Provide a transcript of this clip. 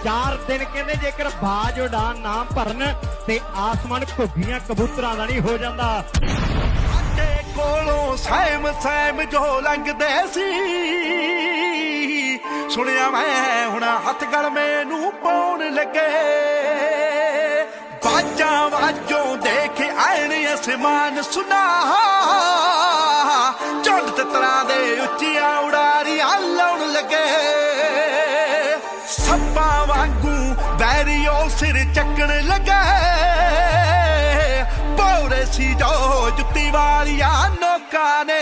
4 दिन कहते जेकर बाज उड़ान ना भरन ते आसमान घुग्गियां कबूतरां दा नहीं हो जांदा। ਸਾਡੇ ਕੋਲੋਂ ਸੈਮ ਸੈਮ ਜੋ ਲੰਘਦੇ ਸੀ ਸੁਣਿਆ ਮੈਂ ਹੁਣ ਹੱਥ ਗਲ ਮੈਨੂੰ ਪਾਉਣ ਲੱਗੇ ਬਾਜਾਂ ਵਾਜੋਂ ਦੇਖ ਐਨ ਅਸਮਾਨ ਸੁਨਾ ਝੁੰਡ ਤਿੱਤਰਾਂ ਦੇ ਉੱਚੀਆਂ ਉਡਾਰੀਆਂ ਲਾਉਣ ਲੱਗੇ ਸੱਪਾਂ ਵਾਂਗੂ ਬੈਰੀਓ ਸਿਰ ਚੱਕਣ ਲੱਗੇ ਪੌੜੇ ਸੀ ਜੋ ਜੁੱਤੀ ਵਾਲੀਆਂ ਨੋਕਾਂ ਨੇ